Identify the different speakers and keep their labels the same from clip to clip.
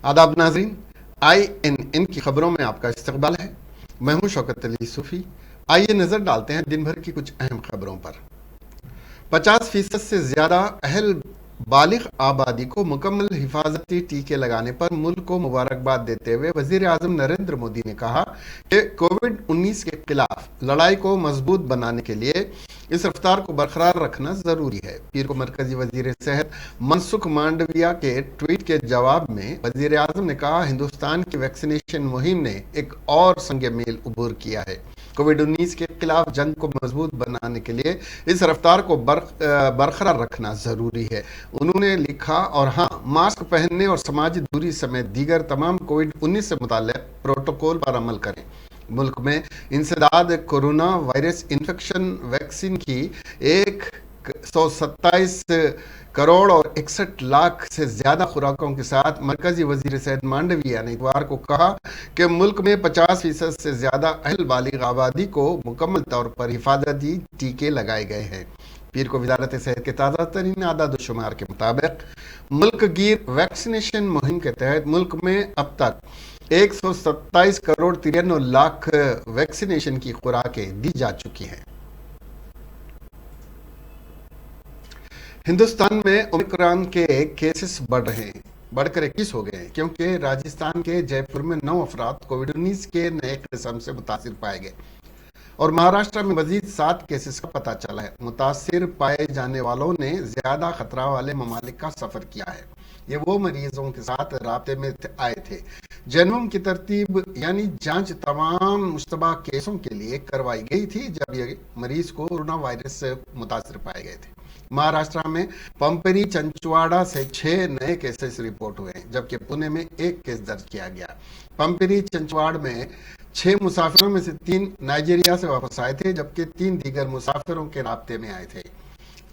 Speaker 1: आदाब नाज़रीन, INN की खबरों में आपका इस्तकबाल है। मैं हूं शौकत अली सूफी। आइए नजर डालते हैं दिन भर की कुछ अहम खबरों पर। 50% से ज्यादा अहल बालिग आबादी को मुकम्मल हिफाजती टीके लगाने पर मुल्क को मुबारकबाद देते हुए वजीर आजम नरेंद्र मोदी ने कहा कि कोविड-19 के खिलाफ लड़ाई को मजबूत बनाने के लिए इस रफ्तार को बरकरार रखना जरूरी है। पीर को मरकजी वजीर सेहत मनसुख मांडविया के ट्वीट के जवाब में वजीर आजम ने कहा, हिंदुस्तान की वैक्सीनेशन मुहिम ने एक और संग मील उबूर किया है। कोविड-19 के खिलाफ जंग को मजबूत बनाने के लिए इस रफ्तार को बरकरार रखना जरूरी है। उन्होंने लिखा, और हाँ, मास्क पहनने और समाजी दूरी समेत दीगर तमाम कोविड-19 से मुताल्लिक़ प्रोटोकॉल पर अमल करें। मुल्क में इंसदाद कोरोना वायरस इन्फेक्शन वैक्सीन की 127 करोड़ और 61 लाख से ज्यादा खुराकों के साथ मरकजी वजीर सेहत मांडविया ने इतवार को कहा कि मुल्क में 50% से ज्यादा अहल बालिग आबादी को मुकम्मल तौर पर हिफाजती टीके लगाए गए हैं। पीर को वजारत सेहत के ताज़ा तरीन आदाद शुमार के मुताबिक मुल्क गिर वैक्सीनेशन मुहिम के तहत मुल्क में अब तक 127 करोड़ 93 लाख वैक्सीनेशन की खुराकें दी जा चुकी हैं। हिंदुस्तान में ओमिक्रॉन के केसेस बढ़ रहे हैं, बढ़कर 21 हो गए हैं, क्योंकि राजस्थान के जयपुर में 9 अफराद कोविड-19 के नए किस्म से मुतासिर पाए गए और महाराष्ट्र में मजीद 7 केसेस का पता चला है। मुतासिर पाए जाने वालों ने ज्यादा खतरा वाले ममालिक का सफर किया है। ये वो मरीजों के साथ राब्ते में आए थे। जनवम की तरतीब यानी जांच तमाम मुश्तबा केसों के लिए करवाई गई थी जब ये मरीज कोरोना वायरस से मुतासिर पाए गए थे। महाराष्ट्र में पंपरी चंचवाड़ा से 6 नए केसेस रिपोर्ट हुए हैं, जबकि पुणे में 1 केस दर्ज किया गया। पंपरी चंचवाड़ में 6 मुसाफिरों में से 3 नाइजीरिया से वापस आए थे, जबकि 3 दीगर मुसाफिरों के राब्ते में आए थे।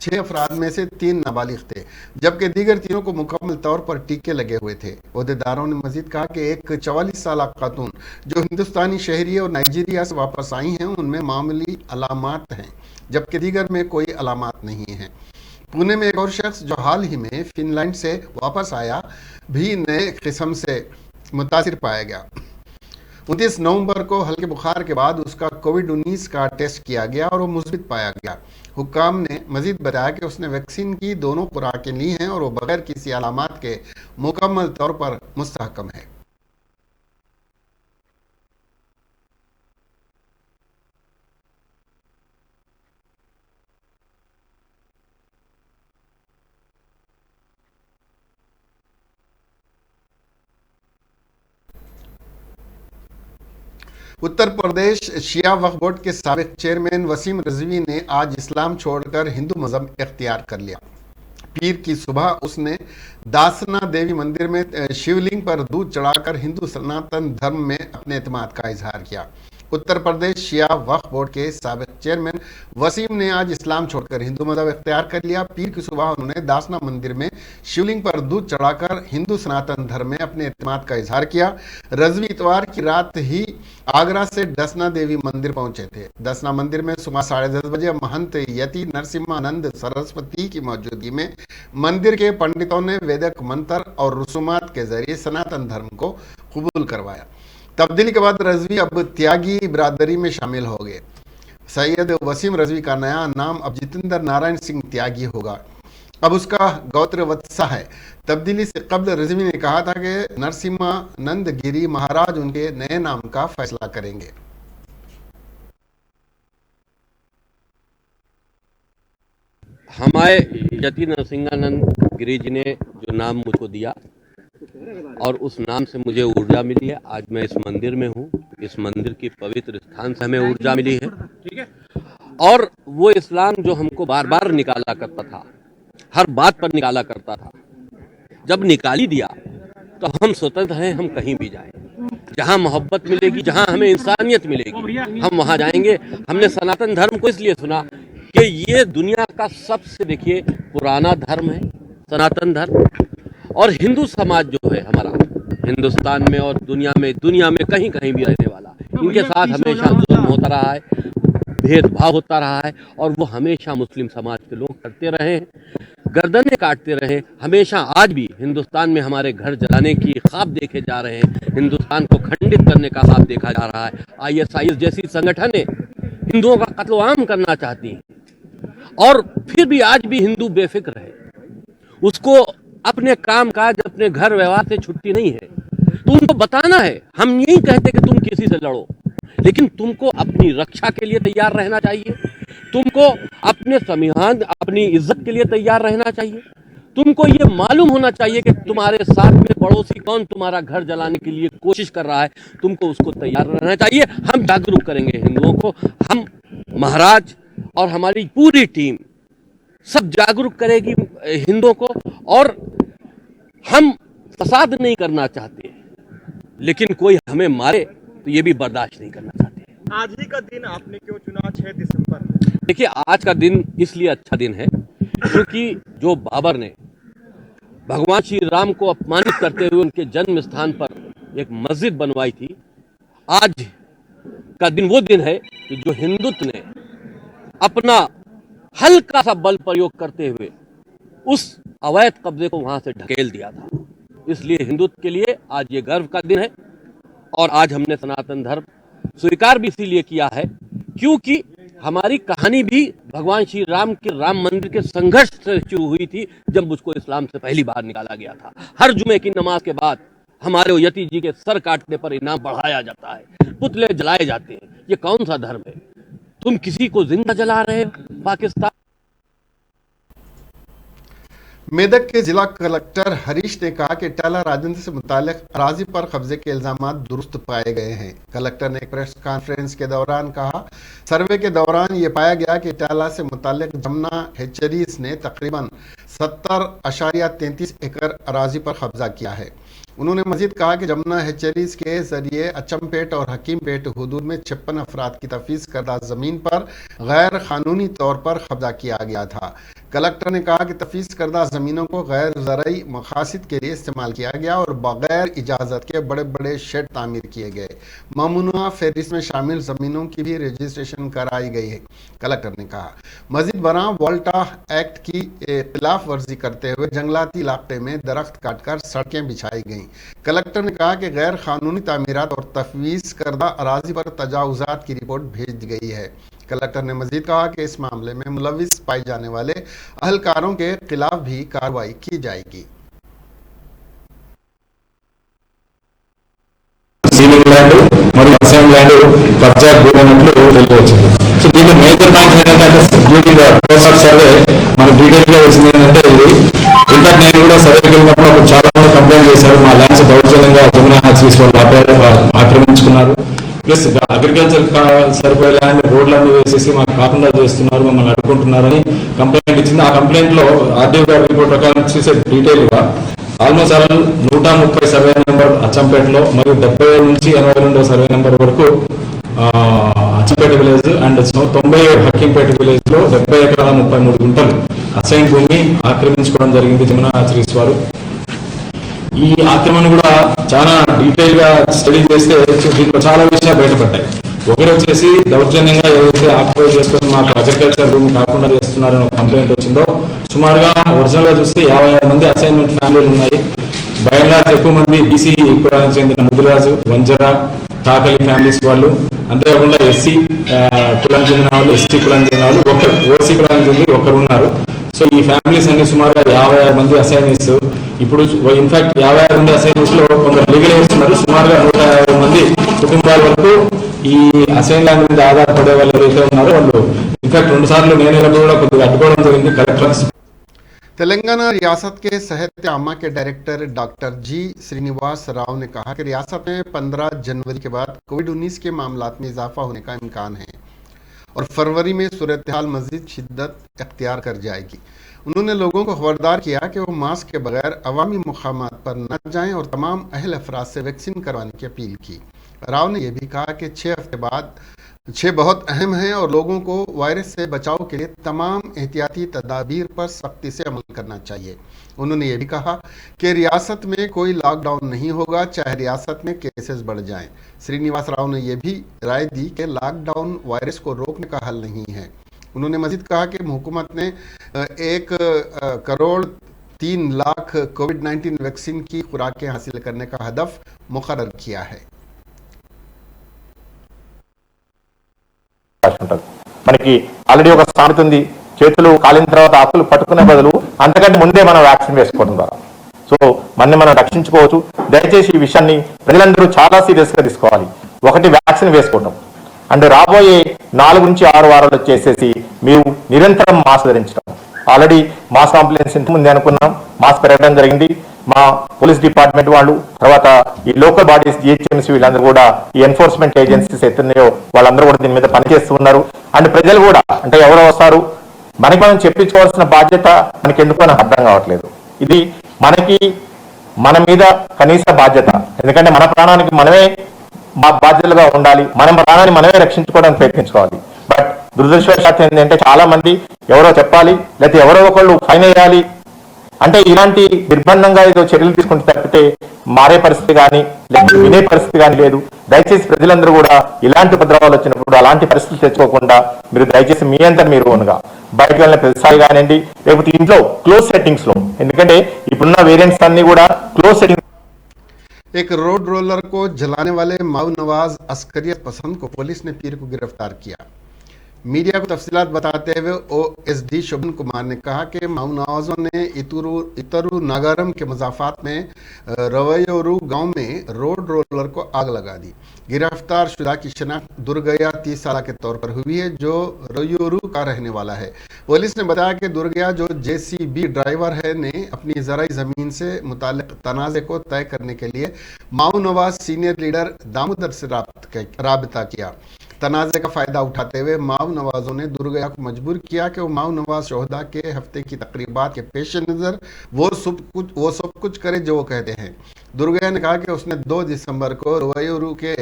Speaker 1: 6 अफराद में से 3 नाबालिग थे, जबकि दीगर 3 को मुकम्मल तौर पर टीके लगे हुए थे। ओहदेदारों ने मजीद कहा कि एक 44 साल खातून जो हिंदुस्तानी शहरी और नाइजीरिया से वापस आई हैं, उनमें मामूली अलामात हैं, जबकि दीगर में कोई अलामात नहीं है। पुणे में एक और शख्स जो हाल ही में फिनलैंड से वापस आया भी नए किस्म से मुतासिर पाया गया। 29 नवंबर को हल्के बुखार के बाद उसका कोविड-19 का टेस्ट किया गया और वो मुस्बित पाया गया। हुक्काम ने मजीद बताया कि उसने वैक्सीन की दोनों खुराकें ली हैं और वो बगैर किसी अलामात के मुकम्मल तौर पर मुस्तहकम है। उत्तर प्रदेश शिया वक्फ बोर्ड के साबिक चेयरमैन वसीम रिजवी ने आज इस्लाम छोड़कर हिंदू मजहब इख्तियार कर लिया। पीर की सुबह उसने दासना देवी मंदिर में शिवलिंग पर दूध चढ़ाकर हिंदू सनातन धर्म में अपने एतमाद का इजहार किया। उत्तर प्रदेश शिया वक्फ बोर्ड के साबिक चेयरमैन वसीम ने आज इस्लाम छोड़कर हिंदू मजहब इख्तियार कर लिया। पीर की सुबह उन्होंने दासना मंदिर में शिवलिंग पर दूध चढ़ाकर हिंदू सनातन धर्म में अपने एतमाद का इजहार किया। रजवी इतवार की रात ही आगरा से दसना देवी मंदिर पहुंचे थे। दसना मंदिर में सुबह 10:30 बजे महंत यति नरसिम्हानंद सरस्वती की मौजूदगी में मंदिर के पंडितों ने वैदिक मंत्र और रसूमात के जरिए सनातन धर्म को कबूल करवाया। तब्दीली के बाद रजवी अब त्यागी बिरादरी में शामिल हो गए। सैयद वसीम रजवी का नया नाम अब जितेंद्र नारायण सिंह त्यागी होगा। अब उसका गौत्र वत्सा है। तब्दीली से कबल रजवी ने कहा था कि नरसिम्हानंद गिरी महाराज उनके नए नाम का फैसला करेंगे।
Speaker 2: हमारे यति नरसिंहानंद गिरी जी ने जो नाम मुझको दिया और उस नाम से मुझे ऊर्जा मिली है। आज मैं इस मंदिर में हूँ। इस मंदिर की पवित्र स्थान से हमें ऊर्जा मिली है और वो इस्लाम जो हमको बार बार निकाला करता था, हर बात पर निकाला करता था, जब निकाली दिया तो हम स्वतंत्र हैं, हम कहीं भी जाएं। जहाँ मोहब्बत मिलेगी, जहाँ हमें इंसानियत मिलेगी, हम वहाँ जाएंगे। हमने सनातन धर्म को इसलिए सुना कि ये दुनिया का सबसे देखिए पुराना धर्म है सनातन धर्म, और हिंदू समाज जो है हमारा हिंदुस्तान में और दुनिया में कहीं कहीं भी रहने वाला, इनके साथ हमेशा जुल्म होता रहा है, भेदभाव होता रहा है और वो हमेशा मुस्लिम समाज के लोग करते रहे हैं। गर्दनें काटते रहे। हमेशा आज भी हिंदुस्तान में हमारे घर जलाने की ख्वाब देखे जा रहे हैं, हिंदुस्तान को खंडित करने का ख्वाब देखा जा रहा है। ISIS जैसी संगठनें हिंदुओं का कत्लेआम करना चाहती हैं, और फिर भी आज भी हिंदू बेफिक्र है, उसको अपने काम काज, अपने घर व्यवहार से छुट्टी नहीं है। तो उनको बताना है, हम यही कहते कि तुम किसी से लड़ो, लेकिन तुमको अपनी रक्षा के लिए तैयार रहना चाहिए, तुमको अपने संविधान, अपनी इज्जत के लिए तैयार रहना चाहिए, तुमको ये मालूम होना चाहिए कि तुम्हारे साथ में पड़ोसी कौन तुम्हारा घर जलाने के लिए कोशिश कर रहा है, तुमको उसको तैयार रहना चाहिए। हम जागरूक करेंगे हिंदुओं को, हम महाराज और हमारी पूरी टीम सब जागरूक करेगी हिंदुओं को। और हम फसाद नहीं करना चाहते, लेकिन कोई हमें मारे तो ये भी बर्दाश्त नहीं करना चाहते।
Speaker 3: आज ही का दिन आपने क्यों चुना 6 दिसंबर?
Speaker 2: देखिए, आज का दिन इसलिए अच्छा दिन है क्योंकि जो बाबर ने भगवान श्री राम को अपमानित करते हुए उनके जन्म स्थान पर एक मस्जिद बनवाई थी, आज का दिन वो दिन है कि जो हिंदुत्व ने अपना हल्का सा बल प्रयोग करते हुए उस अवैध कब्जे को वहां से ढकेल दिया था। इसलिए हिंदुत्व के लिए आज ये गर्व का दिन है। और आज हमने सनातन धर्म स्वीकार भी इसीलिए किया है क्योंकि हमारी कहानी भी भगवान श्री राम के राम मंदिर के संघर्ष से शुरू हुई थी, जब मुझको इस्लाम से पहली बार निकाला गया था। हर जुमे की नमाज के बाद हमारे यति जी के सर काटने पर इनाम बढ़ाया जाता है, पुतले जलाए जाते हैं। ये कौन सा धर्म है? तुम किसी को जिंदा जला रहे हो। पाकिस्तान
Speaker 1: मेदक के जिला कलेक्टर हरीश ने कहा कि टाला राजनीति से मुतालिक अराजी पर कब्जे के इल्जामात दुरुस्त पाए गए हैं। कलेक्टर ने एक प्रेस कॉन्फ्रेंस के दौरान कहा, सर्वे के दौरान ये पाया गया कि टाला से मुतालिक जमुना हैचरीज ने तकरीबन 70.33 एकड़ अराजी पर कब्जा किया है। उन्होंने मजीद कहा कि जमुना हैचरीज के जरिए अचमपेट और हकीमपेट हुदूद में 56 अफराद की तफवीज़ करदा ज़मीन पर गैर कानूनी तौर पर कब्जा किया गया था। कलेक्टर ने कहा कि तफवीज़ करदा ज़मीनों को गैर ज़रई मकासद के लिए इस्तेमाल किया गया और बगैर इजाज़त के बड़े बड़े शेड तामीर किए गए। ममनुआ फहरिस्त में शामिल ज़मीनों की भी रजिस्ट्रेशन कराई गई है। कलेक्टर ने कहा, मजीद बरां वोल्टा एक्ट की खिलाफ वर्जी करते हुए जंगलाती इलाके में दरख्त काटकर सड़कें बिछाई गईं। कलेक्टर ने कहा कि गैर कानूनी तामीरात और तफवीज़ करदा अराजी पर तजावुज़ात की रिपोर्ट भेज गई है। कलेक्टर ने मजीद कहा कि इस मामले में मुलविस पाए जाने वाले अहलकारों के खिलाफ भी कार्रवाई की जाएगी।
Speaker 4: మరియు అసైన్ ల్యాండ్ కబ్జా గురైనట్లు తెలియవచ్చింది. సో దీంట్లో మేజర్ పాయింట్స్ ఏంటంటే డ్యూటీ ప్రాసెస్ సర్వే మన డీటెయిల్ గా వచ్చింది ఏంటంటే ఇది ఇంకా నేను కూడా సర్వేకి వెళ్ళినప్పుడు అప్పుడు చాలా మంది కంప్లైంట్ చేశారు, మా ల్యాండ్స్ దౌర్జన్యంగా జమునా హ్యాచరీస్ వాళ్ళు ఆక్రమించుకున్నారు, ప్లస్ అగ్రికల్చర్ సరిపోయే ల్యాండ్ రోడ్లన్నీ వేసేసి మాకు కాకుండా చేస్తున్నారు, మమ్మల్ని అడ్డుకుంటున్నారని కంప్లైంట్ ఇచ్చింది. ఆ కంప్లైంట్ లో ఆర్డీఓ గారి రిపోర్ట్ ప్రకారం చూసే డీటెయిల్ గా ఆల్మోస్ట్ 130 సర్వే నెంబర్ అచ్చంపేటలో మరియు 70 నుంచి 82 సర్వే నెంబర్ వరకు Achampet village and 90 Hakimpet village లో 70 ఎకరాల 33 గుంటలు అసైన్ భూమి ఆక్రమించుకోవడం జరిగింది జమునా హ్యాచరీస్ వారు. ఈ ఆక్రమణ కూడా చాలా డీటెయిల్ గా స్టడీ చేస్తే దీంట్లో చాలా విషయాలు బయటపడ్డాయి. ఒకటి వచ్చేసి దౌర్జన్యంగా ఏదైతే ఆక్యుపై చేసుకుని మాకు అగ్రికల్చర్ భూమి కాకుండా చేస్తున్నారని ఒక కంప్లైంట్ వచ్చిందో, సుమారుగా ఒరిజినల్ గా చూస్తే 56 మంది అసైన్మెంట్ ఫ్యామిలీలు ఉన్నాయి. బయలాజ్ ఎక్కువ మంది బీసీ కులానికి చెందిన ముదిరాజు, వంజరా, తాకలి ఫ్యామిలీస్ వాళ్ళు, అంతేకాకుండా ఎస్సీ కులానికి చెందిన వాళ్ళు, ఎస్టీ కులానికి చెందిన వాళ్ళు, ఒకరు ఓసీ కులానికి చెంది ఒకరు ఉన్నారు. సో ఈ ఫ్యామిలీస్ అన్ని సుమారుగా 56 మంది అసైనీస్. ఇప్పుడు ఇన్ఫాక్ట్ 56 మంది అసైనీస్ లో కొందరు లీగల్ చేస్తున్నారు. సుమారుగా 150 మంది కుటుంబాల వరకు ఈ అసైన్ ల్యాండ్ మీద ఆధారపడే వాళ్ళు ఎవరైతే ఉన్నారో వాళ్ళు ఇన్ఫాక్ట్ 2 సార్లు నేను కూడా కొద్దిగా అడ్డుకోవడం జరిగింది కలెక్టర్స్.
Speaker 1: तेलंगाना रियासत के सेहत आमा के डायरेक्टर डॉक्टर जी श्रीनिवास राव ने कहा कि रियासत में 15 जनवरी के बाद कोविड-19 के मामलात में इजाफा होने का इम्कान है और फरवरी में सूरत हाल मजीद शिद्दत अख्तियार कर जाएगी। उन्होंने लोगों को खबरदार किया कि वो मास्क के बगैर अवामी मुकामात पर न जाएं और तमाम अहल अफराद से वैक्सीन करवाने की अपील की। राव ने यह भी कहा कि 6 हफ्ते बाद 6 बहुत अहम हैं और लोगों को वायरस से बचाव के लिए तमाम एहतियाती तदाबीर पर सख्ती से अमल करना चाहिए। उन्होंने ये भी कहा कि रियासत में कोई लॉकडाउन नहीं होगा चाहे रियासत में केसेस बढ़ जाएं। श्रीनिवास राव ने यह भी राय दी कि लॉकडाउन वायरस को रोकने का हल नहीं है। उन्होंने मजीद कहा कि हुकूमत ने 1,03,00,000 कोविड-19 वैक्सीन की खुराकें हासिल करने का हदफ मुकर्रर किया है।
Speaker 5: మనకి ఆల్రెడీ ఒక సామెత ఉంది, చేతులు కాలిన తర్వాత ఆకులు పట్టుకునే బదులు అంతకంటే ముందే మనం వ్యాక్సిన్ వేసుకోవడం ద్వారా సో మనం రక్షించుకోవచ్చు. దయచేసి ఈ విషయాన్ని ప్రజలందరూ చాలా సీరియస్ గా తీసుకోవాలి. ఒకటి వ్యాక్సిన్ వేసుకోవడం అండ్ రాబోయే 4 నుంచి 6 వారాలు వచ్చేసేసి మీరు నిరంతరం మాస్క్ ధరించడం. ఆల్రెడీ మాస్క్ కాంప్లైన్స్ ఇంత ముందే అనుకున్నాం, మాస్క్ పెరగడం జరిగింది. మా పోలీస్ డిపార్ట్మెంట్ వాళ్ళు, తర్వాత ఈ లోకల్ బాడీస్ జిహెచ్ఎంసీ వీళ్ళందరూ కూడా ఈ ఎన్ఫోర్స్మెంట్ ఏజెన్సీస్ ఎత్తున్నాయో వాళ్ళందరూ కూడా దీని మీద పనిచేస్తూ ఉన్నారు. అండ్ ప్రజలు కూడా అంటే ఎవరో వస్తారు మనకి మనం చెప్పించుకోవాల్సిన బాధ్యత మనకి ఎందుకు అని అర్థం కావట్లేదు. ఇది మనకి మన మీద కనీస బాధ్యత, ఎందుకంటే మన ప్రాణానికి మనమే బాధ్యతలుగా ఉండాలి, మన ప్రాణాన్ని మనమే రక్షించుకోవడానికి ప్రయత్నించుకోవాలి. బట్ దురదృష్టవశాత్తు ఏంటంటే చాలా మంది ఎవరో చెప్పాలి లేకపోతే ఎవరో ఒకళ్ళు ఫైన్ వేయాలి అంటే ఇలాంటి నిర్బంధంగా ఏదో చర్యలు తీసుకుంటే తప్పితే మారే పరిస్థితి కానీ లేకపోతే వినే పరిస్థితి కానీ లేదు. దయచేసి ప్రజలందరూ కూడా ఇలాంటి ఉపద్రవాలు వచ్చినప్పుడు అలాంటి పరిస్థితులు తెచ్చుకోకుండా మీరు దయచేసి మీ అంతా మీరు ఓన్గా బయటకు వెళ్ళిన ప్రతిసారి కానివ్వండి లేకపోతే ఇంట్లో క్లోజ్ సెట్టింగ్స్ లో, ఎందుకంటే ఇప్పుడున్న వేరియంట్స్ అన్ని కూడా क्लोज सेटिंग।
Speaker 1: एक रोड रोलर को जलाने वाले माऊ नवाज अस्करियत पसंद को पुलिस ने पीर को गिरफ्तार किया। मीडिया को तफसीलात बताते हुए ओएसडी शोभन कुमार ने कहा कि माऊ नवाजों ने इतरू नागारम के मजाफात में रवैयोरू गांव में रोड रोलर को आग लगा दी। गिरफ्तार शुदा की शनाख्त दुर्गया 30 साल के तौर पर हुई है, जो रवैयोरू का रहने वाला है। पुलिस ने बताया कि दुर्गया जो जेसीबी ड्राइवर है ने अपनी ज़राई ज़मीन से मुताल्लिक तनाज़े को तय करने के लिए माऊ नवाज सीनियर लीडर दामोदर से राबता किया। तनाज़े का फ़ायदा उठाते हुए माऊ नवाजों ने दुर्गया को मजबूर किया कि वो माऊ नवाज शोहदा के हफ्ते की तकरीबात के पेश नज़र वो सब कुछ करे जो वो कहते हैं। दुर्गया ने कहा कि उसने 2 दिसंबर को रवैयोरू के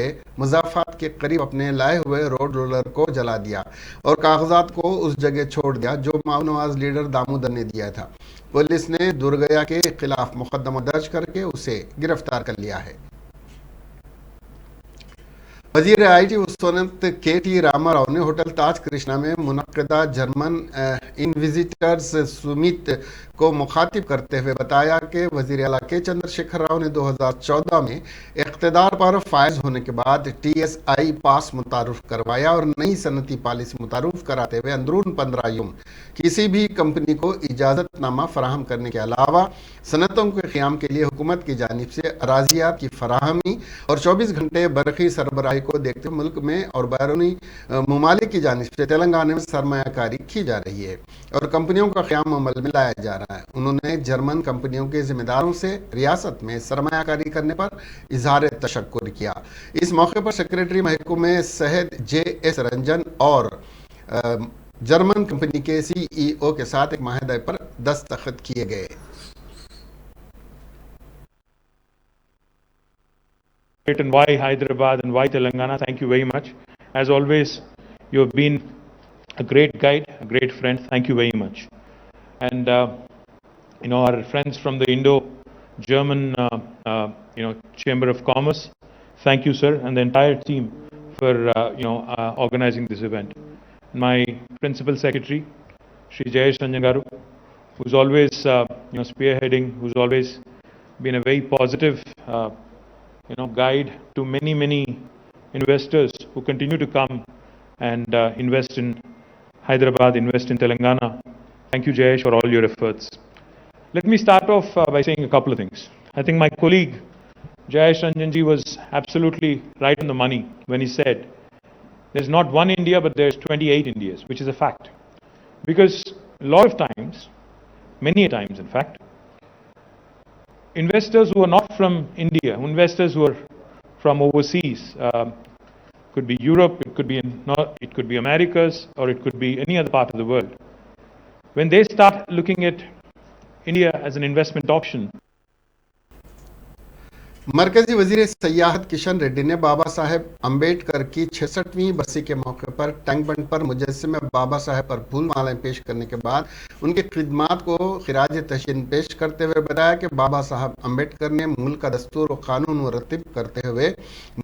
Speaker 1: मजाफात के करीब अपने लाए हुए रोड रोलर को जला दिया और कागजात को उस जगह छोड़ दिया जो माऊ नवाज लीडर दामोदर ने दिया था। पुलिस ने दुर्गया के खिलाफ मुकदमा दर्ज करके उसे गिरफ्तार कर लिया है। वजीर IT उस्सोनत KT रामाराव ने होटल ताज कृष्णा में मुनक्किदा जर्मन इनविजिटर्स सुमित को मुखातिब करते हुए बताया कि वजीर आला के चंद्रशेखर राव ने 2014 में इख्तिदार पर फायज होने के बाद TSI पास मुतारुफ करवाया और नई सनती पॉलिसी मुतारुफ कराते हुए अंदरून 15 यूम किसी भी कंपनी को इजाज़तनामा फराहम करने के अलावा सनतों के क़याम के लिए हुकूमत की जानिब से अराजियात की फराहमी और 24 घंटे बरक़ी सरबराही को देखते हुए मुल्क में और बैरूनी ममालिक की जानिब से तेलंगाना में सरमायाकारी की जा रही है और कंपनियों का क़याम अमल में लाया जा रहा है। उन्होंने जर्मन कंपनियों के जिम्मेदारों से रियासत में सरमायाकारी करने पर इजहार तशक्कुर किया। इस मौके पर सेक्रेटरी महकमे शहद JS रंजन और जर्मन कंपनी के CEO के साथ एक माहिदे पर दस्तखत किए गए।
Speaker 6: And why Hyderabad and why Telangana? Thank you very much. As always, you have been a great guide, a great friend. Thank you very much. And our friends from the Indo-German Chamber of Commerce, thank you, sir, and the entire team for organizing this event. My principal secretary, Shri Jayesh Ranjan Garu, who's always spearheading, who's always been a very positive guide to many investors who continue to come and invest in Hyderabad, invest in Telangana. Thank you, Jayesh, for all your efforts. Let me start off by saying a couple of things. I think my colleague Jayesh Ranjanji was absolutely right on the money when he said there's not one India but there's 28 Indias, which is a fact. Because a lot of times, many times in fact, investors who are not from India, investors who are from overseas, could be Europe, it could be Americas, or it could be any other part of the world. When they start looking at India as an investment option,
Speaker 1: मरकजी वजीर सयाहत किशन रेड्डी ने बाबा साहेब अम्बेडकर की 66वीं बरसी के मौके पर tank बंड पर मुजस्सिम बाबा साहेब पर फूल मालाएं पेश करने के बाद उनकी खिदमात को खिराज तहसीन पेश करते हुए बताया कि बाबा साहब अम्बेडकर ने मुल्क का दस्तूर और कानून मुरतब करते हुए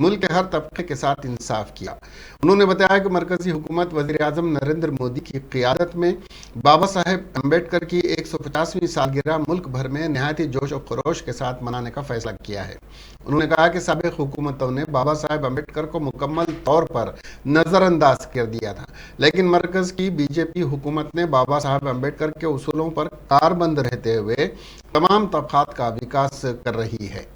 Speaker 1: मुल्क के हर तबके के साथ इंसाफ किया। उन्होंने बताया कि मरकजी हुकूमत वजीर आजम नरेंद्र मोदी की क़ियादत में बाबा साहेब अम्बेडकर की 150वीं सालगिरह मुल्क भर में नहायत ही जोश और खरोश के साथ मनाने का फैसला किया है। उन्होंने कहा कि साबिक़ हुकूमतों ने बाबा साहेब अम्बेडकर को मुकम्मल तौर पर नज़रअंदाज कर दिया था, लेकिन मरकज की बीजेपी हुकूमत ने बाबा साहेब अम्बेडकर के उसूलों पर कारबंद रहते हुए तमाम तबक़ात का विकास कर रही है।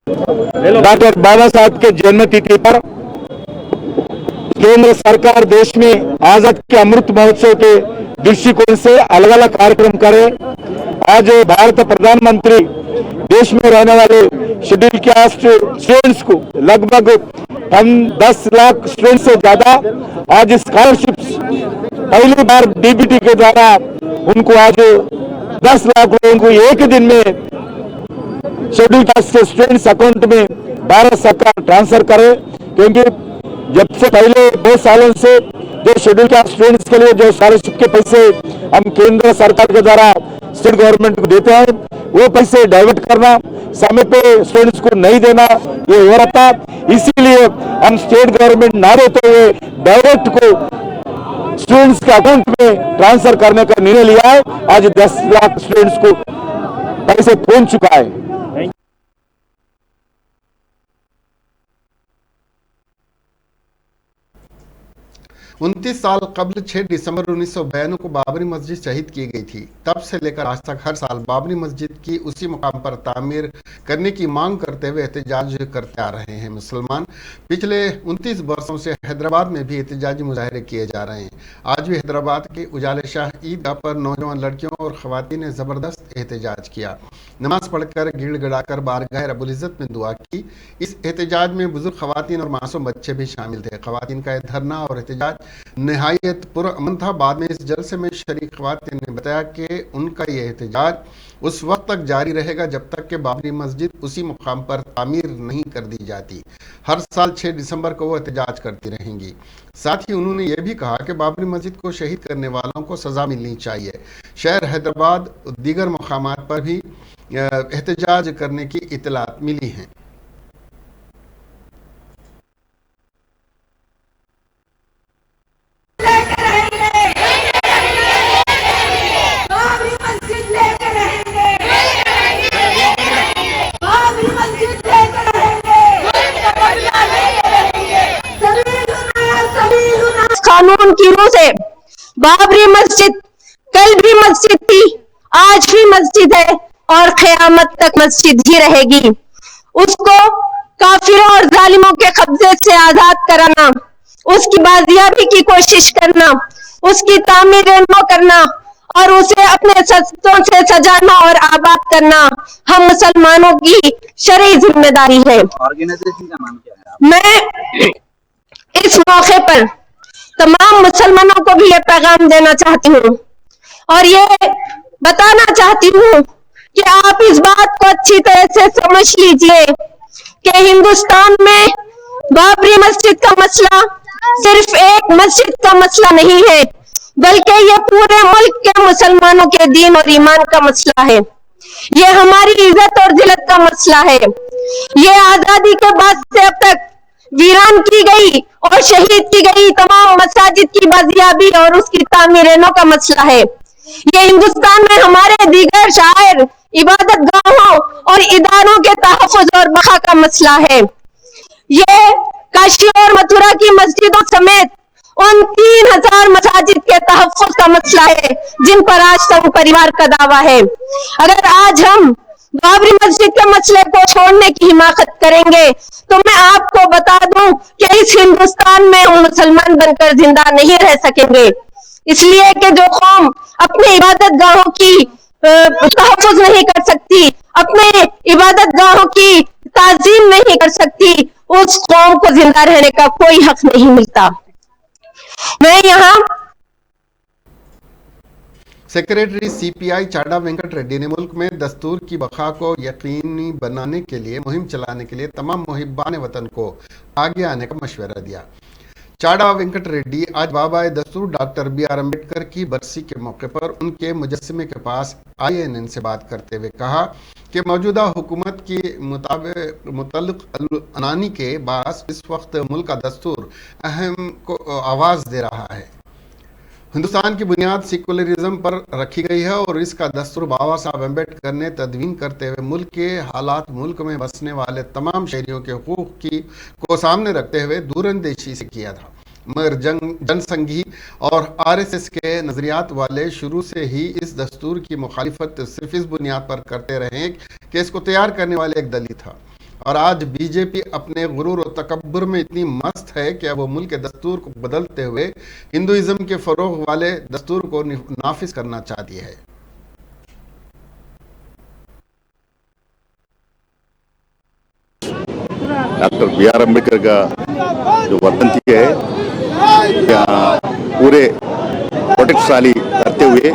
Speaker 7: डॉक्टर बाबा साहब के जन्म तिथि पर केंद्र सरकार देश में आजादी के अमृत महोत्सव के दृष्टिकोण से अलग अलग कार्यक्रम करे। आज भारत प्रधानमंत्री देश में रहने वाले शेड्यूल कास्ट स्टूडेंट्स को लगभग हम 10 लाख स्टूडेंट से ज्यादा आज स्कॉलरशिप्स पहली बार डीबीटी के द्वारा उनको आज 10 लाख लोगों को एक दिन में शेड्यूल कास्ट के स्टूडेंट्स अकाउंट में भारत सरकार ट्रांसफर करे, क्योंकि जब से पहले 2 सालों से जो शेड्यूल कास्ट स्टूडेंट्स के लिए जो स्कॉलरशिप के पैसे हम केंद्र सरकार के द्वारा स्टेट गवर्नमेंट को देते हैं, वो पैसे डाइवर्ट करना, समय पे स्टूडेंट्स को नहीं देना, ये हो रहा था। इसीलिए हम स्टेट गवर्नमेंट ना देते हुए डायरेक्ट को स्टूडेंट्स के अकाउंट में ट्रांसफर करने का निर्णय लिया है। आज 10 लाख स्टूडेंट्स को पैसे पहुंच चुका है।
Speaker 1: 29 साल कबल 6 दिसंबर 1992 को बाबरी मस्जिद शहीद की गई थी। तब से लेकर आज तक हर साल बाबरी मस्जिद की उसी मुकाम पर तामीर करने की मांग करते हुए एहतजाज करते आ रहे हैं मुसलमान। पिछले 29 वर्षों से हैदराबाद में भी एहतजाजी मुजाहरे किए जा रहे हैं। आज भी हैदराबाद के उजाले शाह ईदगाह पर नौजवान लड़कियों और खवातीन ने ज़बरदस्त एहतजाज किया। नमाज पढ़कर गिड़गिड़ाकर बारगाह रब्बुल इज़्ज़त में दुआ की। इस एहतजाज में बुजुर्ग खवातीन और मासूम बच्चे भी शामिल थे। खवातीन का धरना और एहतजाज नहायत पुरअमन था। बाद में इस जलसे में शरीक खवातीन ने बताया कि उनका यह एहतजाज उस वक्त तक जारी रहेगा जब तक कि बाबरी मस्जिद उसी मुकाम पर तामीर नहीं कर दी जाती। हर साल 6 दिसंबर को वो एहतजाज करती रहेंगी। साथ ही उन्होंने ये भी कहा कि बाबरी मस्जिद को शहीद करने वालों को सजा मिलनी चाहिए। शहर हैदराबाद दीगर मकामात पर भी एहतजाज करने की इतलात मिली हैं।
Speaker 8: कानून की रूह से बाबरी मस्जिद कल भी मस्जिद थी, आज भी मस्जिद है और क़यामत तक मस्जिद ही रहेगी। उसको काफिरों और जालिमों के कब्जे से आजाद कराना, उसकी बाजियाबी की कोशिश करना, उसकी तामीर नौ करना और उसे अपने सस्तों से सजाना और आबाद करना हम मुसलमानों की शरई जिम्मेदारी है।
Speaker 9: ऑर्गेनाइजेशन का नाम क्या है?
Speaker 8: मैं इस मौके पर तमाम मुसलमानों को भी ये पैगाम देना चाहती हूँ और ये बताना चाहती हूँ कि आप इस बात को अच्छी तरह से समझ लीजिए कि हिंदुस्तान में बाबरी मस्जिद का मसला सिर्फ एक मस्जिद का मसला नहीं है, बल्कि ये पूरे मुल्क के मुसलमानों के दीन और ईमान का मसला है। ये हमारी इज्जत और जिल्लत का मसला है। ये आजादी के बाद से अब तक वीरान की गई और शहीद की गई तमाम मसाजिद की बाजियाबी और उसकी तामीरेनों का मसला है। ये हिंदुस्तान में हमारे दीगर शायर इबादत गाहों और इदारों के तहफ़्फ़ुज़ और बका का मसला है। ये काशी और मथुरा की मस्जिदों समेत उन 3000 मसाजिद के तहफ़्फ़ुज़ का मसला है जिन पर आज संघ परिवार का दावा है। अगर आज हम बाबरी मस्जिद के मसले को छोड़ने की हिमाकत करेंगे तो मैं आपको बता दूं कि इस हिंदुस्तान में हम मुसलमान बनकर जिंदा नहीं रह सकेंगे। इसलिए कि जो कौम अपने इबादत गाहों की तहफ़्फ़ुज़ नहीं कर सकती, अपने इबादत गाहों की ताज़ीम नहीं कर सकती, उस कौम को जिंदा रहने का कोई हक नहीं मिलता। मैं यहाँ
Speaker 1: सेक्रेटरी सीपीआई चाडा वेंकट रेड्डी ने मुल्क में दस्तूर की बका को यकीनी बनाने के लिए मुहिम चलाने के लिए तमाम मुहिब्बान वतन को आगे आने का मशवरा दिया। चाडा वेंकट रेड्डी आज बाबा दस्तूर डॉक्टर BR अम्बेडकर की बरसी के मौके पर उनके मुजस्समे के पास INN से बात करते हुए कहा कि मौजूदा हुकूमत की मुतल्लिक अनानी के बास इस वक्त मुल्क का दस्तूर अहम को आवाज़ दे रहा है। हिंदुस्तान की बुनियाद सेकुलरिज्म पर रखी गई है और इसका दस्तूर बाबा साहब अम्बेडकर ने तदवीन करते हुए मुल्क के हालात, मुल्क में बसने वाले तमाम शहरियों के हुकूक को सामने रखते हुए दूरंदेशी से किया था। मगर जनसंघी और RSS के नजरियात वाले शुरू से ही इस दस्तूर की मुखालिफत सिर्फ इस बुनियाद पर करते रहे कि इसको तैयार करने वाले एक दलित था। और आज बीजेपी अपने गुरूर और तकब्बुर में इतनी मस्त है कि अब वो मुल्क के दस्तूर को बदलते हुए हिंदुइज्म के फरोग वाले दस्तूर को नाफिज करना चाहती है।
Speaker 10: डॉक्टर BR अम्बेडकर का जो वर्धंती है पूरे प्रोटेक्ट रैली करते हुए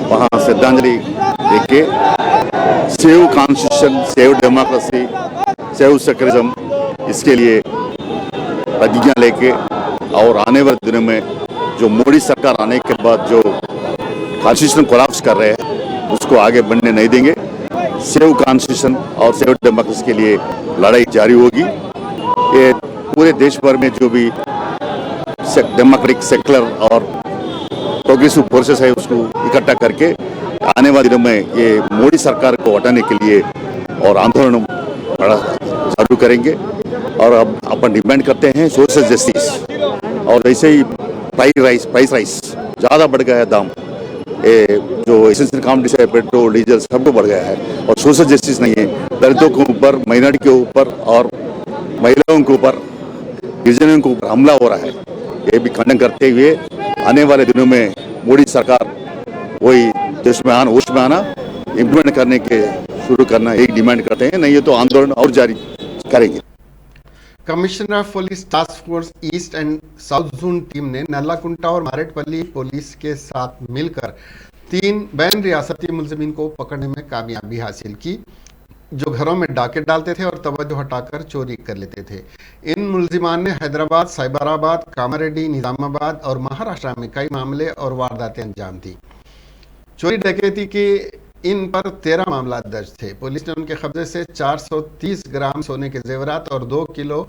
Speaker 10: वहाँ श्रद्धांजलि देके save constitution, save democracy, save secularism इसके लिए प्रतिज्ञा लेके और आने वाले दिनों में जो मोदी सरकार आने के बाद जो कॉन्स्टिट्यूशन कोलैप्स कर रहे हैं उसको आगे बढ़ने नहीं देंगे। सेव कॉन्स्टिट्यूशन और सेव डेमोक्रेसी के लिए लड़ाई जारी होगी। ये पूरे देश भर में जो भी डेमोक्रेटिक, सेक्युलर और प्रोग्रेसिव फोर्सेस है उसको इकट्ठा करके आने वाले दिनों में ये मोदी सरकार को हटाने के लिए और आंदोलन चालू करेंगे। और अब अपन डिमांड करते हैं सोशल जस्टिस। और ऐसे ही प्राइस राइस ज़्यादा बढ़ गया है दाम, ये जो एसेंशियल कमोडिटीज है, पेट्रोल डीजल सबको बढ़ गया है और सोशल जस्टिस नहीं है। दलितों के ऊपर, माइनॉरिटी के ऊपर और महिलाओं के ऊपर, गिरजनों के ऊपर हमला हो रहा है। ये भी खंडन करते हुए आने वाले दिनों में मोदी सरकार वही देश में आना, होश में आना, इम्प्लीमेंट करने के शुरू करना एक डिमांड करते हैं, नहीं ये तो आंदोलन और जारी करेंगे।
Speaker 1: Commissioner of police task force east and south zone team ने नल्लाकुंटा और मारेटपल्ली पुलिस के साथ मिलकर 3 बैन रियासती मुलजिमीन को पकड़ने में कामयाबी हासिल की, जो घरों में डाके डालते थे और तवज्जो हटाकर चोरी कर लेते थे। इन मुलजिमान ने हैदराबाद, साइबराबाद, कामारेड्डी, निजामाबाद और महाराष्ट्र में कई मामले और वारदातें अंजाम दी। चोरी डकैती के इन पर 13 मामला दर्ज थे। पुलिस ने उनके कब्जे से 430 ग्राम सोने के जेवरात और 2 किलो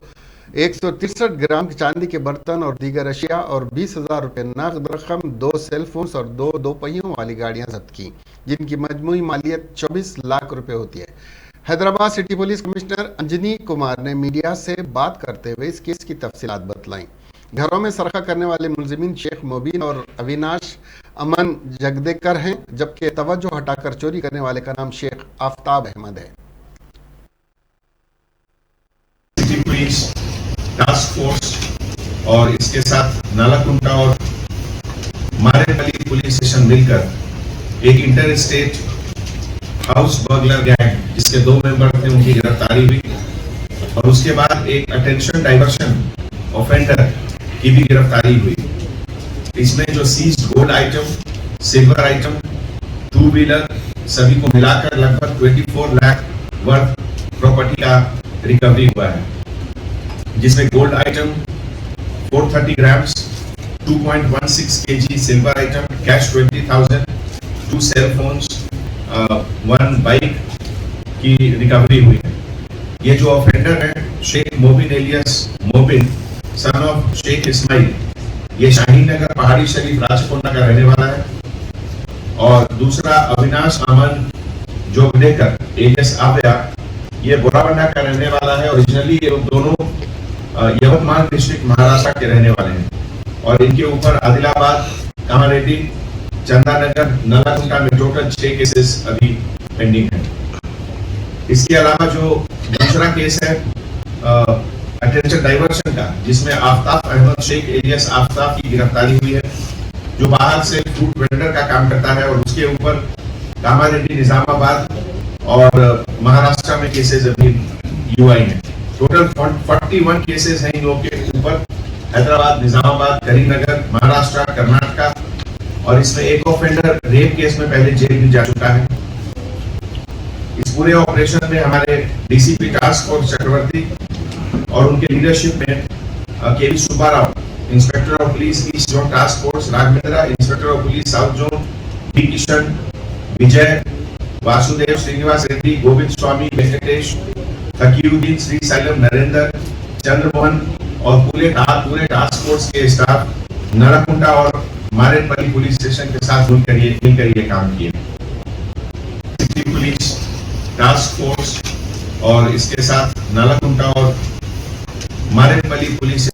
Speaker 1: 163 ग्राम चांदी के बर्तन और दीगर अशिया और 20,000 रुपये नकद रकम, 2 सेल फोन्स और 2 दोपहियों वाली गाड़ियां जब्त की, जिनकी मजमूई मालियत 24 लाख रुपए होती है। Hyderabad city police commissioner Anjani Kumar ने मीडिया से बात करते हुए इस केस की तफसीलात बतलाई। घरों में सरखा करने वाले मुलजिमीन शेख मोबिन और अविनाश अमन जगदेकर हैं, जबकि तवज्जो हटाकर चोरी करने वाले का नाम शेख आफ्ताब अहमद है।
Speaker 11: सिटी पुलिस टास्क फोर्स और इसके साथ नालाकुंटा और मारेपल्ली पुलिस स्टेशन मिलकर एक inter state house burglar gang जिसके 2 मेंबर थे उनकी गिरफ्तारी हुई और उसके बाद एक अटेंशन डाइवर्शन ऑफेंडर की भी गिरफ्तारी हुई। इसमें जो seized gold item, silver item, 2 wheeler सभी को मिलाकर लगभग 24 लाख वर्थ प्रॉपर्टी का रिकवरी हुआ है, जिसमें gold item 430 grams, 2.16 kg silver item, cash 20,000, 2 cell phones, 1 bike की रिकवरी हुई है। ये जो ऑफेंडर है Sheikh Mobin alias Mobin son of Sheikh Ismail, ये शाहीन नगर पहाड़ी शरीफ राजकोंडा का रहने वाला है। और दूसरा अविनाश अमन जोगदेकर एलियस आव्या, ये बोराबंडा का रहने वाला है। ओरिजिनली ये दोनों यवतमाल डिस्ट्रिक्ट महाराष्ट्र के रहने वाले हैं और इनके ऊपर आदिलाबाद, कामारेड्डी, चंदानगर, नालाकुंटा में टोटल 6 केसेस अभी पेंडिंग है। इसके अलावा जो दूसरा केस है अटेंशन डाइवर्शन का, जिसमें आफ्ताब अहमद शेख एलियस आफ्ताब की गिरफ्तारी हुई है, जो बाहर से फ्रूट वेंडर का काम करता है और उसके ऊपर कामारेड्डी, निजामाबाद और महाराष्ट्र में केसेस अभी यूआई हैं। टोटल 41 केसेस हैं इन लोगों के ऊपर, हैदराबाद, निजामाबाद, करीमनगर, महाराष्ट्र, कर्नाटका और इसमें एक ऑफेंडर रेप केस में पहले जेल भी जा चुका है। इस पूरे ऑपरेशन में हमारे डीसीपी टास्क फोर्स चक्रवर्ती और उनके लीडरशिप में KV Subbarao, inspector of police east zone task force Raghavendra, inspector of police south zone D Kishan, Vijay, Vasudev, Srinivas Reddy, Govind Swamy, Venkatesh, Takiuddin, Sri Sailam, Narendra, Chandramohan और पूरे टास्क फोर्स के स्टाफ नालाकुंडा और मारेपल्ली पुलिस स्टेशन के साथ मिलकर ये काम किए। सिटी पुलिस टास्क फोर्स और इसके साथ नालाकुंडा और मारेपल्ली पुलिस।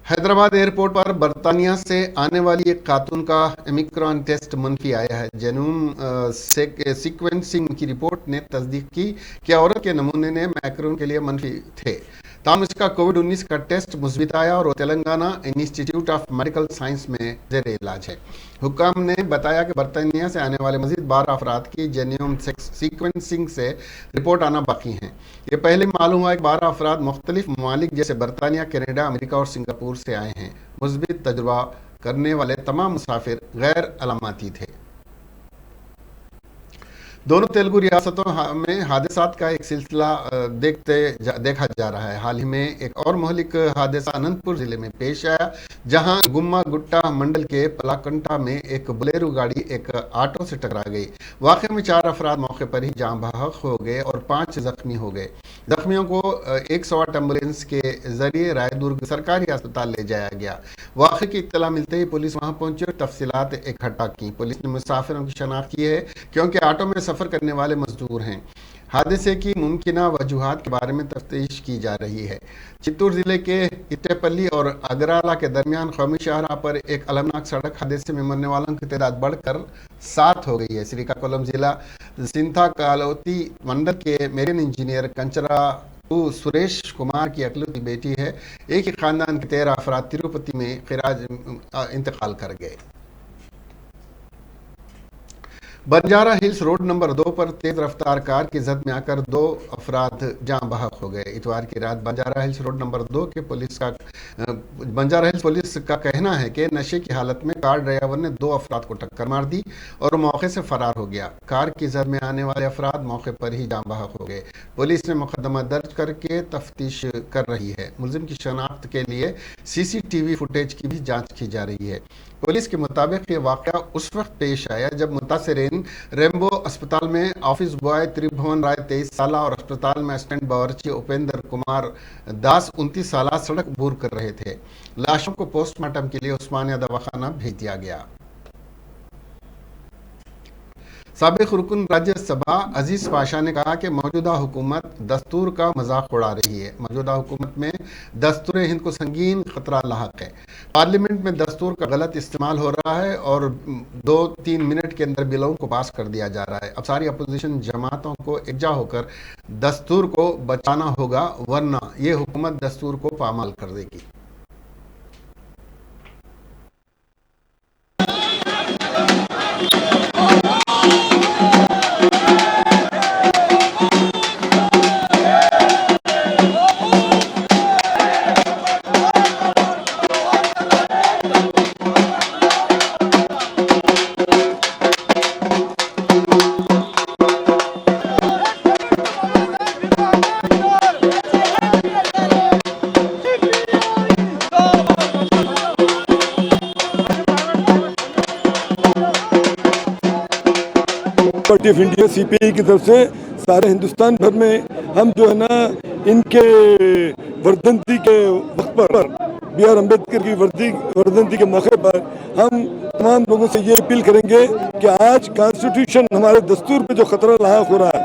Speaker 1: हैदराबाद एयरपोर्ट पर बर्तानिया से आने वाली एक खातून का ओमिक्रॉन टेस्ट मनफी आया है। जेनोम सीक्वेंसिंग की रिपोर्ट ने तस्दीक की कि औरत के नमूने ने मैक्रोन के लिए मनफी थे। ताम इसका कोविड-19 का टेस्ट मुस्बित आया और वो Telangana institute of medical science में जेर इलाज है। हुक्काम ने बताया कि बर्तानिया से आने वाले मजीद 12 अफराद की जेनोम सीक्वेंसिंग से रिपोर्ट आना बाकी हैं। ये पहले मालूम हुआ कि 12 अफराद मुख्तलिफ ममालिक जैसे बर्तानिया, कनाडा, अमेरिका और सिंगापुर से आए हैं। मुस्बित तजुर्बा करने वाले तमाम मुसाफिर गैर अलामती थे। दोनों तेलुगु रियासतों में हादसात का एक सिलसिला देखा जा रहा है। हाल ही में एक और महलिक हादसा अनंतपुर जिले में पेश आया, जहां गुम्मा गुट्टा मंडल के पलाकंटा में एक बोलेरो गाड़ी एक ऑटो से टकरा गई। वाक़े में 4 अफराद मौके पर ही जाँ बहक हो गए और 5 जख्मी हो गए। जख्मियों को 108 एम्बुलेंस के जरिए रायदुर्ग सरकारी अस्पताल ले जाया गया। वाक़े की इत्तला मिलते ही पुलिस वहां पहुंची और तफसीलात इकट्ठा की। पुलिस ने मुसाफिरों की शनाख्त की है क्योंकि ऑटो में सफर करने वाले मजदूर हैं। हादसे की मुमकिना वजूहात के बारे में तफ्तीश की जा रही है। चित्तूर जिले के इट्टेपल्ली और अगराला के दरमियान कौमी शाहराह पर एक अलमनाक सड़क हादसे में मरने वालों की तादाद बढ़कर 7 हो गई है। श्रीकाकुलम जिला सिंथा कालोती मंडल के मेरिन इंजीनियर कंचरा सुरेश कुमार की अकलौती बेटी है। एक ही खानदान के 13 अफराद तिरुपति में खिराज इंतकाल कर गए। बंजारा हिल्स रोड नंबर 2 पर तेज रफ्तार कार की जद में आकर 2 अफराद जाँ बहक हो गए। इतवार की रात बंजारा हिल्स रोड नंबर 2 के बंजारा हिल्स पुलिस का कहना है कि नशे की हालत में कार ड्राइवर ने 2 अफराद को टक्कर मार दी और मौके से फरार हो गया। कार की जद में आने वाले अफराद मौके पर ही जाँ बहक हो गए। पुलिस ने मुकदमा दर्ज करके तफ्तीश कर रही है। मुलजिम की शनाख्त के लिए CCTV फुटेज की भी जाँच की जा रही है। पुलिस के मुताबिक ये वाक़या उस वक्त पेश आया जब मुतासिरीन रेम्बो अस्पताल में ऑफिस बॉय त्रिभुवन राय 23 साल और अस्पताल में असिस्टेंट बावर्ची उपेंद्र कुमार दास 29 साल सड़क अबूर कर रहे थे। लाशों को पोस्टमार्टम के लिए उस्मानिया दवाखाना भेज दिया गया। साबिक रुकन राज्यसभा अजीज पाशा ने कहा कि मौजूदा हुकूमत दस्तूर का मजाक उड़ा रही है। मौजूदा हुकूमत में दस्तूर हिंद को संगीन खतरा लाहक है। पार्लियामेंट में दस्तूर का गलत इस्तेमाल हो रहा है और 2-3 मिनट के अंदर बिलों को पास कर दिया जा रहा है। अब सारी अपोजिशन जमातों को एकजा होकर दस्तूर को बचाना होगा, वरना ये हुकूमत दस्तूर को पामाल कर देगी।
Speaker 7: पार्टी ऑफ इंडिया CPI की तरफ से सारे हिंदुस्तान भर में हम जो है ना इनके वर्धंती के वक्त पर BR अम्बेडकर की वर्धंती के मौके पर हम तमाम लोगों से ये अपील करेंगे कि आज कॉन्स्टिट्यूशन हमारे दस्तूर पे जो खतरा लायक हो रहा है,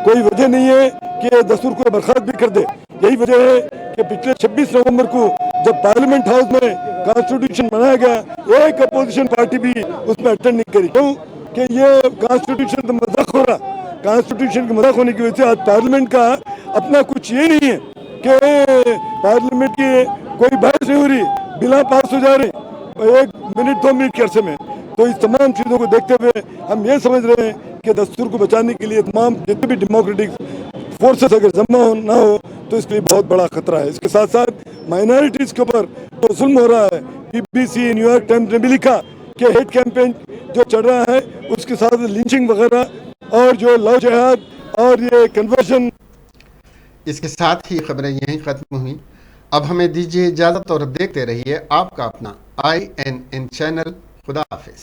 Speaker 7: कोई वजह नहीं है कि दस्तूर को बर्खास्त भी कर दे। यही वजह है कि पिछले 26 नवंबर को जब पार्लियामेंट हाउस में कॉन्स्टिट्यूशन बनाया गया, एक अपोजिशन पार्टी भी उसमें अटेंड नहीं करी। क्यों कि ये कॉन्स्टिट्यूशन का मजाक हो रहा। कॉन्स्टिट्यूशन के मजाक होने की वजह से आज पार्लियामेंट का अपना कुछ ये नहीं है कि पार्लियामेंट की कोई बहस नहीं हो रही, बिल पास हो जा रहे 1 मिनट 2 मिनट के अरसे में। तो इस तमाम चीज़ों को देखते हुए हम ये समझ रहे हैं कि दस्तूर को बचाने के लिए तमाम जितने भी डेमोक्रेटिक फोर्सेस अगर जमा हो ना हो तो इसके लिए बहुत बड़ा खतरा है। इसके साथ साथ माइनॉरिटीज़ के ऊपर जो जुल्म हो रहा है, BBC न्यूयॉर्क टाइम्स ने भी लिखा कि हेट कैंपेन जो चल रहा है उसके साथ लिंचिंग वगैरह और जो लव जिहाद और ये कन्वर्शन।
Speaker 1: इसके साथ ही खबरें यहीं खत्म हुई। अब हमें दीजिए इजाजत और देखते रहिए आपका अपना INN चैनल। खुदा हाफिज।